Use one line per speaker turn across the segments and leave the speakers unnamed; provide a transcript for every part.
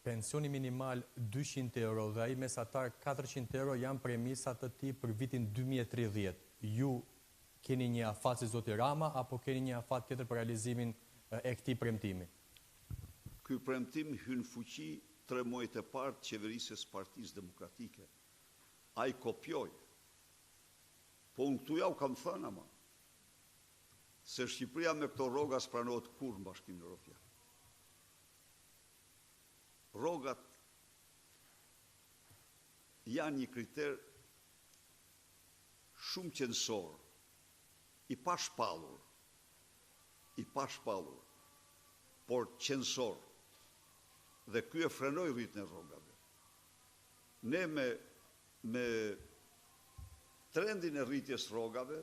pensioni minimal 200 euro dhe ai mesatar 400 euro janë premisat të tij për vitin 2030. Ju keni një afat si zoti Rama apo keni një afat tjetër për realizimin e këtij premtimi?
Ky premtim hyn fuqi 3 muajt e parë të qeverisë së Partisë Demokratike. Ai kopjoi. Po unë këtu ja u kam thënë ama se Shqipëria me këto rroga s'pranohet kurrë në Bashkimin Evropian. Rrogat janë një kriter shumë qendror, i pashpallur, por qendror. Dhe ky e frenoi rritjen e rrogave. Ne me trendin e rritjes rrogave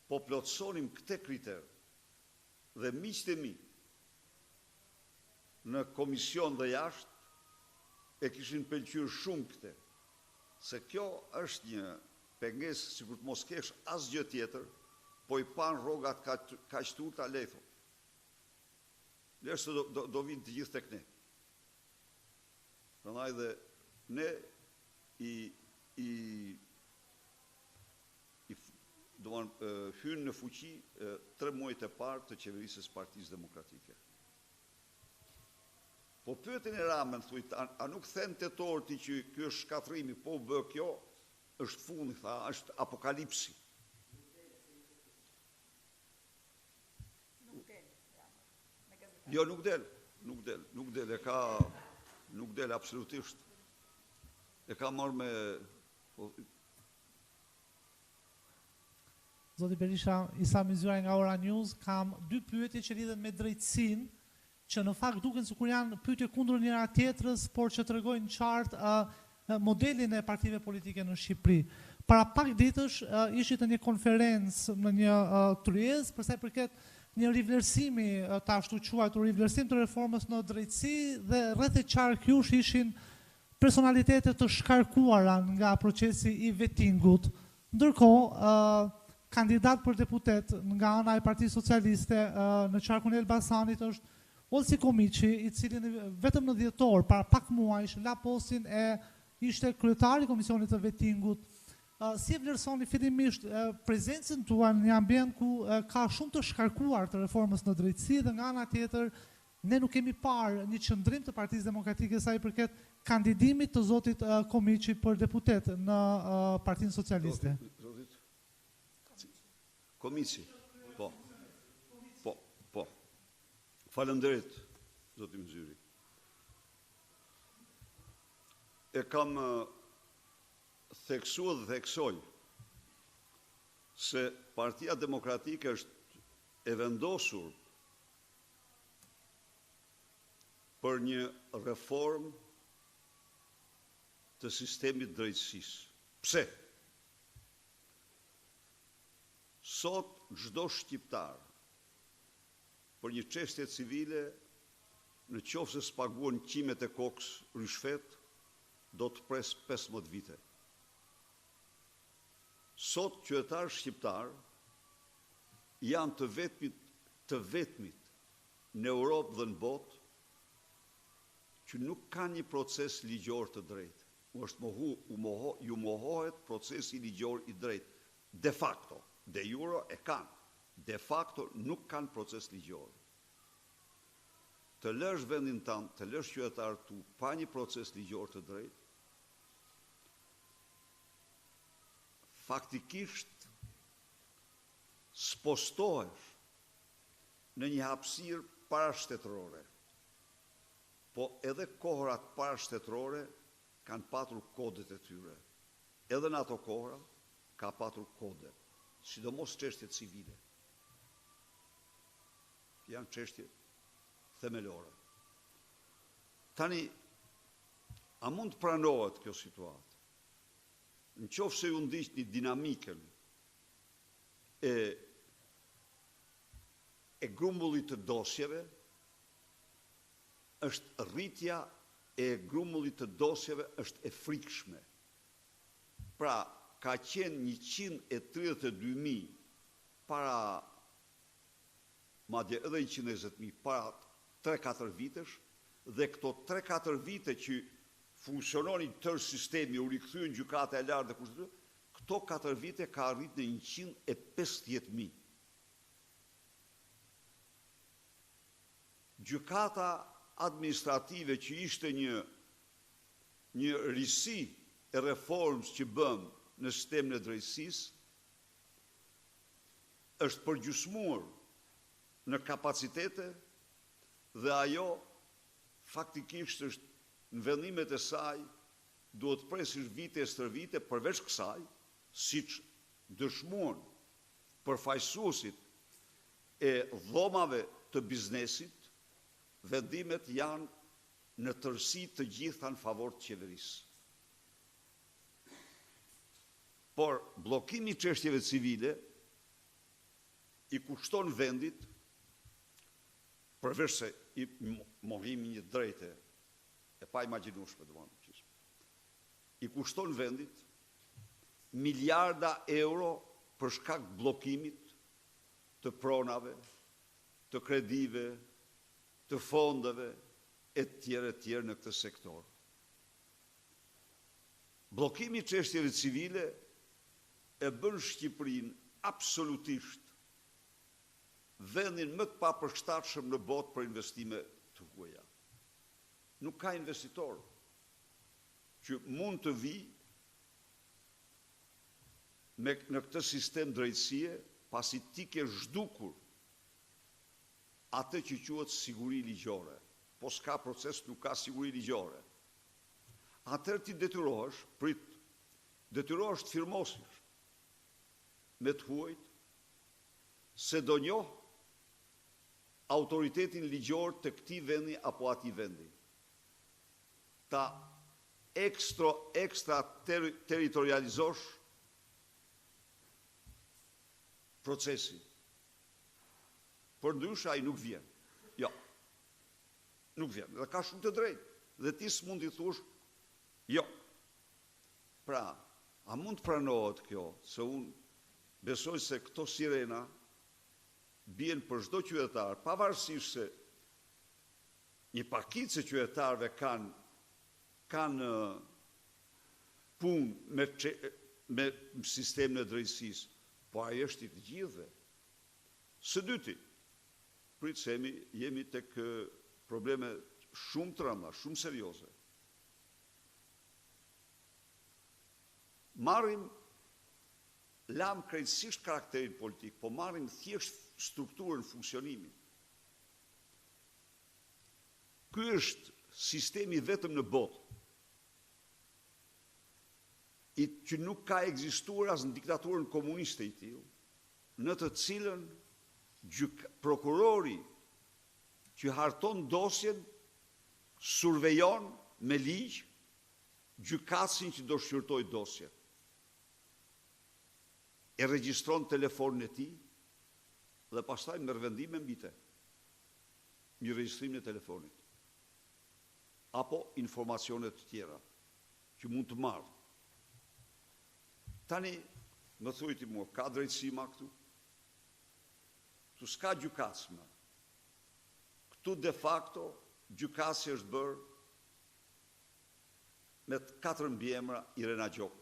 po plotësonim këtë kriter dhe miqtë e mi në komision dhe jashtë e kishin pëlqyer shumë këtë, se kjo është një pengesë sikur të mos kesh asgjë tjetër, po i pan rrogat kaq të ulta lethu. Lërse do vinë të gjithë tek ne. Prandaj dhe ne hynë në fuqi 3 muajt e parë të qeverisë së Partisë Demokratike. Po pyetën e Ramën, thuj, a nuk them tetor ti që ky është shkatrimi, po bë kjo, është fundi, tha, është apokalipsi. Jo, nuk del, nuk del absolutisht. E ka marrë me...
Zoti Berisha, Isa Mizyra nga Ora News, kam 2 pyetje që lidhen me drejtësinë, që në fakt duken sikur janë pyetje kundër njëra tjetrës, por që tregojnë qartë modelin e partive politike në Shqipëri. Para pak ditësh ishit në një konferencë në një tryezë për sa i përket një rivlerësimi të ashtu quajtur rivlerësim të reformës në drejtësi dhe rreth e qark jush ishin personalitete të shkarkuara nga procesi i vetingut. Ndërkohë, kandidat për deputet nga ana e Partisë Socialiste në qarkun e Elbasanit është Olsi Komiqi, i cili vetëm në dhjetor, para pak muajsh, la postin e ishte kryetari i Komisionit të Vetingut. Si e vlerësoni fillimisht prezencën tuaj në një ambient ku ka shumë të shkarkuar të reformës në drejtësi dhe nga ana tjetër ne nuk kemi parë një qëndrim të Partisë Demokratike sa i përket kandidimit të zotit Komiqi për deputet në Partinë Socialiste.
Komiqi, po. Falënderit, zoti Mizyri. E kam theksuar dhe theksoj se Partia Demokratike është e vendosur për një reform të sistemit drejtësisë. Pse? Sot çdo shqiptar për një çështje civile, në qoftë se s'paguan qimet e kokës rishfet, do të pres 15 vite. Sot qytetarë shqiptar janë të vetmit në Europë dhe në botë që nuk kanë një proces ligjor të drejtë. Ju mohohet procesi ligjor i drejtë. De facto, de jure e kanë. De facto nuk kanë proces ligjor. Të lësh vendin tanë, të lësh qytetarët tu pa një proces ligjor të drejtë, faktikisht spostohesh në një hapësirë parashtetërore. Po edhe kohërat parashtetërore kanë patur kodet e tyre. Edhe në ato kohëra ka patur kode, sidomos çështjet civile. Janë çështje themelore. Tani, a mund të pranohet kjo situatë? Në qoftë se ju ndiqni dinamikën e grumbullit të dosjeve, është rritja e grumbullit të dosjeve është e frikshme. Pra, ka qenë 132.000 para madje edhe 120.000 para 3-4 vitesh dhe këto 3-4 vite që funksiononin tërë sistemi, u rikthyen gjykata e lartë dhe kushtetues, këto 4 vite ka arrit në 150.000. Gjykata administrative që ishte një risi e reformës që bëm në sistemin e drejtësisë, është përgjysmuar në kapacitete dhe ajo faktikisht është në vendimet e saj duhet presish vite e stër vite, përveç kësaj, siç dëshmuan përfaqësuesit e dhomave të biznesit, vendimet janë në tërësi të gjitha në favor të qeverisë. Por bllokimi i çështjeve civile i kushton vendit, përveç se i mohimi një drejte e pa imagjinueshme, i kushton vendit miliarda euro për shkak bllokimit të pronave, të kredive, të fondeve, e tjerë në këtë sektor. Bllokimi i çështjeve civile e bën Shqipërinë absolutisht vendin më të papërshtatshëm në botë për investime të huaja. Nuk ka investitor që mund të vi në këtë sistem drejtësie pasi ti ke zhdukur atë që quhet siguri ligjore. Po s'ka proces, nuk ka siguri ligjore. Atëherë ti detyrohesh të firmosish me të huajt se do njoh autoritetin ligjor të këtij vendi apo atij vendi. Ta ekstra territorializosh procesin. Por ndryshe ai nuk vjen. Jo. Nuk vjen. Dhe ka shumë të drejtë. Dhe ti s'mund t'i thush jo. Pra, a mund të pranohet kjo? Se unë besoj se këto sirena bien për çdo qytetar, pavarësisht se një pakicë e qytetarëve kanë punë me sistemin e drejtësisë, po ai është i të gjithëve. Së dyti, prit se jemi tek probleme shumë të rënda, shumë serioze. Marrim lam krejtësisht karakterin politik, po marrim thjesht strukturën, funksionimin. Ky është sistemi vetëm në botë që nuk ka ekzistuar as në diktaturën komuniste i tillë, në të cilën prokurori që harton dosjen survejon me ligj gjykatësin që do shqyrtoj dosjen. E regjistron telefonin e tij dhe pastaj merr vendime mbi të. Një regjistrim në telefonit. Apo informacione të tjera që mund të marrë. Tani, më thujti mua, ka drejtësi ma këtu? Tu s'ka gjykatës më. Këtu de facto gjykatësi është bërë me 4 mbiemra Irena Gjok.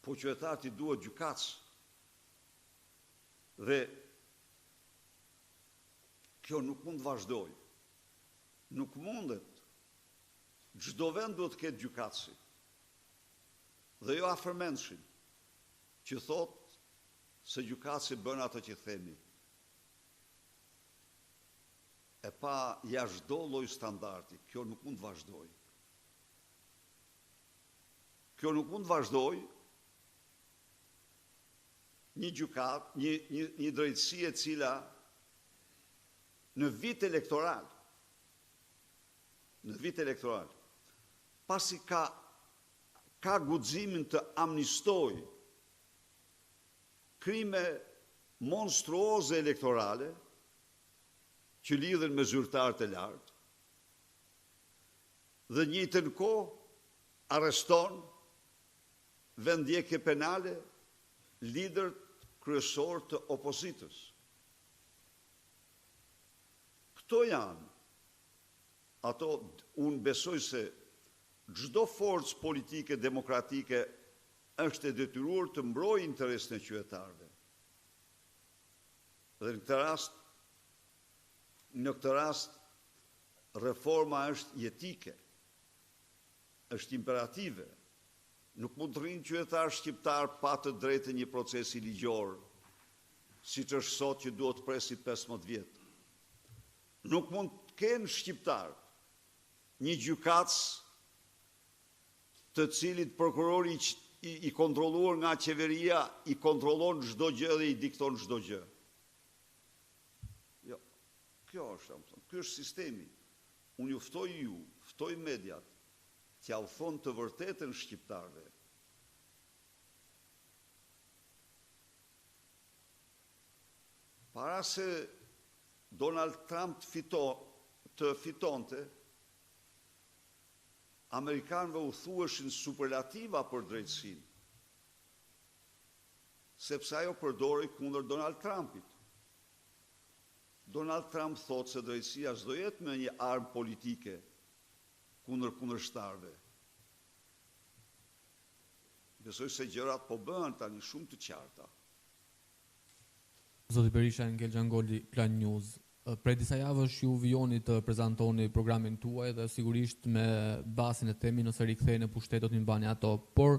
Po qytetarët i duhet gjykatës. Dhe kjo nuk mund të vazhdoj. Nuk mundet. Çdo vend duhet të ketë gjykatësi. Dhe jo afërmendshin, që thot se gjykatësi bën ato që themi. E pa jashtë çdo lloj standardi, kjo nuk mund të vazhdoj. Kjo nuk mund të vazhdoj. Një gjykat, një drejtësi e cila në vit elektoral, pasi ka guximin të amnistoj krime monstruoze elektorale që lidhen me zyrtarët e lartë, dhe njëjtën kohë arreston vendjekje penale lider kryesor të opozitës. Këto janë ato, unë besoj se çdo forcë politike, demokratike, është e detyruar të mbrojë interesin e qytetarëve. Dhe në këtë rast, reforma është jetike, është imperative. Nuk mund të rrinë qytetar shqiptar pa të drejtë një procesi ligjor, siç është sot që duhet të presit 15 vjet. Nuk mund të kenë shqiptar një gjykatës të cilit prokurori i kontrolluar nga qeveria i kontrollon çdo gjë dhe i dikton çdo gjë. Jo, kjo është sistemi. Unë ju ftoj mediat, t'ja u thonë të vërtetën shqiptarëve. Para se Donald Trump të fitonte, Amerikanëve u thueshin superlativa për drejtësinë, sepse ajo përdori kundër Donald Trumpit. Donald Trump thotë se drejtësia s'do jetë me një armë politike kundër kundërshtarëve. Besoj se gjërat po bëhen tani shumë të qarta.
Zoti Berisha, Angel Gjangoli, Klan News. Prej disa javësh ju vijoni të prezantoni programin tuaj dhe sigurisht me basin e temi nëse rikthehen në pushtet do t'i mbani ato, por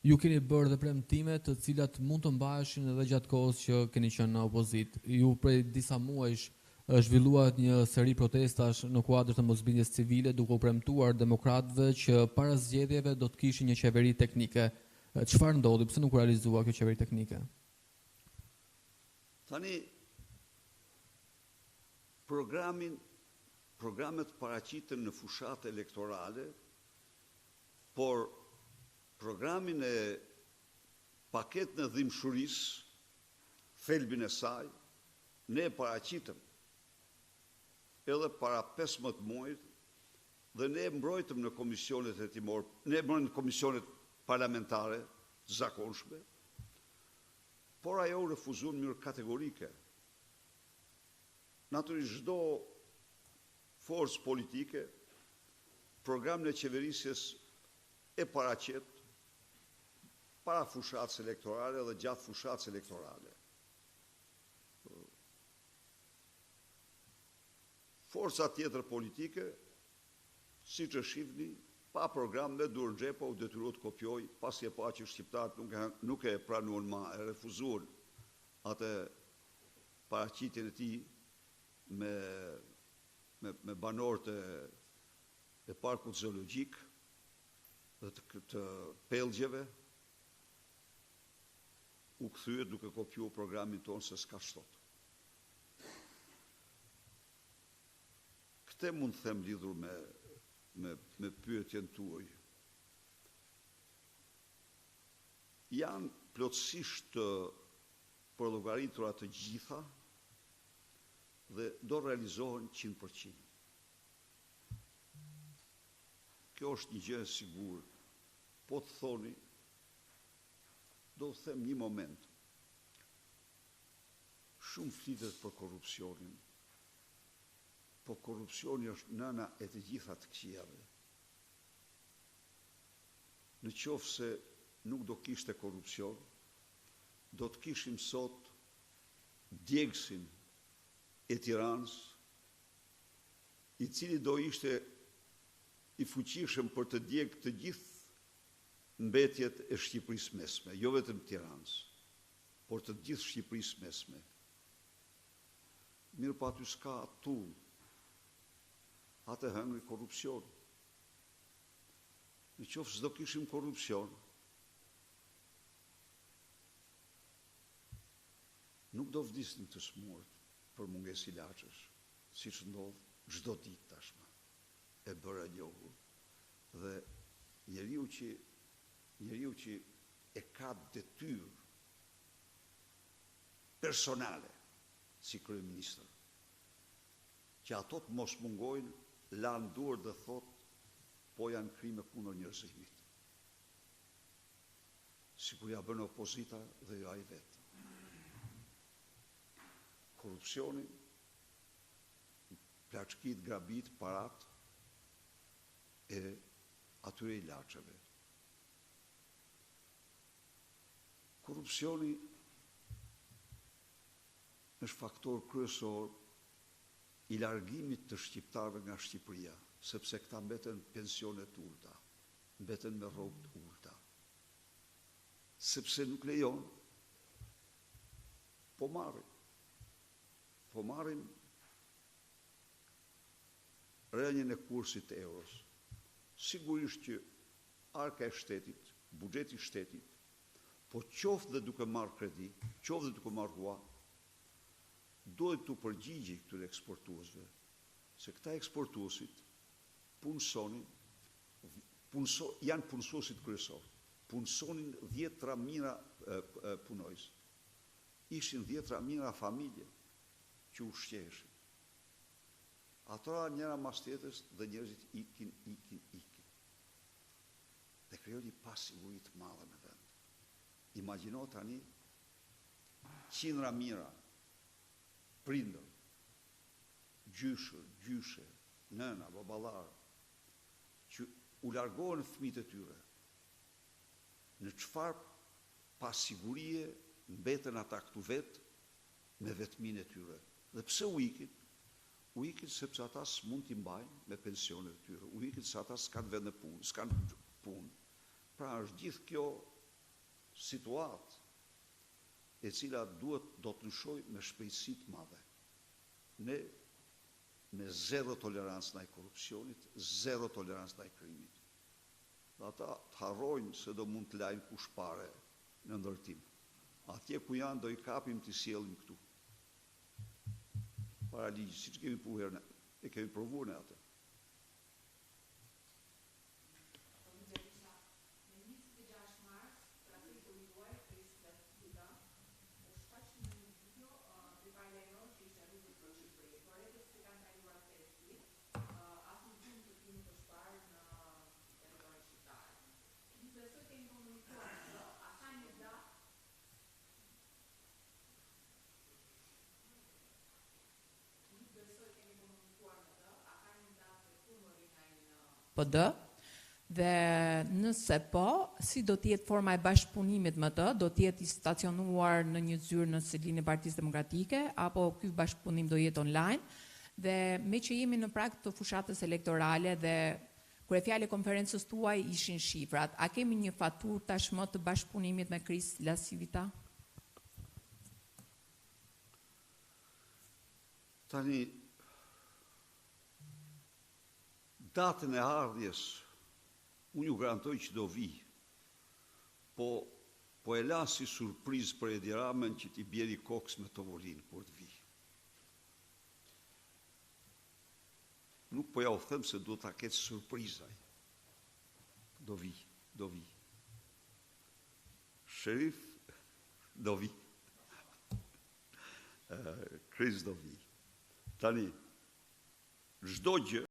ju keni bërë dhe premtime të cilat mund të mbaheshin edhe gjatë kohës që keni qenë në opozitë. Ju prej disa muajsh zhvilluat një seri protestash në kuadër të mosbindjes civile duke u premtuar demokratëve që para zgjedhjeve do të kishin një qeveri teknike. Çfarë ndodhi? Pse nuk u realizua kjo qeveri teknike?
Tani programet paraqiten në fushat elektorale, por programin e paketën e dhimbshurisë, thelbin e saj, ne e paraqitëm edhe para 15 muajt dhe ne e mbrojtëm në komisionet hetimor, ne e mbrojtëm në komisionet parlamentare zakonshme, por ajo u refuzuan në mënyrë kategorike. Natyrisht çdo forcë politike programin e qeverisjes e paraqet para fushatës elektorale dhe gjatë fushatës elektorale. Forca tjetër politike, siç e shihni, pa program me dur në xhep, u detyruat të kopjoj, pasi e pa që shqiptarët nuk e pranuan më, e refuzuan atë paraqitjen e tij me banorët e parkut zoologjik dhe të pellgjeve, u kthye duke kopjuar programin tonë se s'ka shtot. Këtë mund të them lidhur me pyetjen tuaj. Janë plotësisht përllogaritura të gjitha dhe do realizohen 100%. Kjo është një gjë e sigurt. Po të thoni, do të them një moment. Shumë flitet për korrupsionin, po korrupsioni është nëna e të gjitha të këqijave. Në qoftë se nuk do kishte korrupsion, do të kishim sot djegësin e Tiranës, i cili do ishte i fuqishëm për të djegë të gjithë mbetjet e Shqipërisë mesme, jo vetëm Tiranës, por të gjithë Shqipërisë mesme. Mirë pa aty s'ka tull, atë hëngri korrupsion. Në qoftë s'do kishim korrupsion, nuk do vdisnin të smurt për mungesë ilaçesh, siç ndodh çdo ditë tashmë. E bëra njohur. Dhe njeriu që e ka detyrë personale si kryeministër, që ato të mos mungojnë, lanë duar dhe thot, po janë krime kundër njerëzimit. Sikur ja bën opozita dhe jo ai vetë. Korrupsioni, plaçkit, grabit, parat, e atyre ilaçeve. Korrupsioni është faktor kryesor i largimit të shqiptarëve nga Shqipëria, sepse këta mbeten pensionet ulta, mbeten me rrobat ulta. Sepse nuk lejon, po marrin rënjën e kursit të euros. Sigurisht që arka e shtetit, buxheti i shtetit, po qoftë dhe duke marrë kredi, qoftë dhe duke marrë hua, duhet të përgjigje këtyre eksportuesve, se këta eksportuesit janë punësuesit kryesor, punësonin 10 mijëra punojës. Ishin 10 mijëra familje që ushqeheshin. Ato njëra mas tjetrës dhe njerëzit ikin. Dhe krijoi një pasiguri të madhe në vend. Imagjino tani 100 mijëra prindër, gjyshër, gjyshe, nëna, baballar, që u largohen fëmijët e tyre. Në çfarë pasigurie mbeten ata këtu vetë me vetminë e tyre. Dhe pse u ikin? U ikin sepse ata s'mund t'i mbajnë me pensionet e tyre. U ikin se ata s'kan vende punë, s'kan punë. Pra është gjithë kjo situatë e cila do të ndryshojë me shpejtësi të madhe. Ne me zero tolerancë ndaj korrupsionit, zero tolerancë ndaj krimit. Dhe ata të harrojnë se do mund të lajnë kush pare në ndërtim. Atje ku janë do i kapim të sjellim këtu. Para ligjit, siç kemi punuar ne, e kemi provuar ne atë.
PD, dhe nëse po, si do t'jetë forma e bashkëpunimit me të, do t'jetë i stacionuar në një zyrë në selinë e Partisë Demokratike, apo ky bashkëpunim do jetë online, dhe me që jemi në prag të fushatës elektorale dhe kur e fjalë konferencës tuaj ishin shifrat, a kemi një faturë tashmë të bashkëpunimit me Kris Lasivita?
Tani, datën e ardhjes, unë ju garantoj që do vi, po e la si surprizë për Edi Ramën që t'i bjeri kokës me tovolinë kur të vi. Nuk po ja u them se do t'a ketë surprizaj. Do vi. Sherif, do vi. Kris do vi. Tani, çdo gjë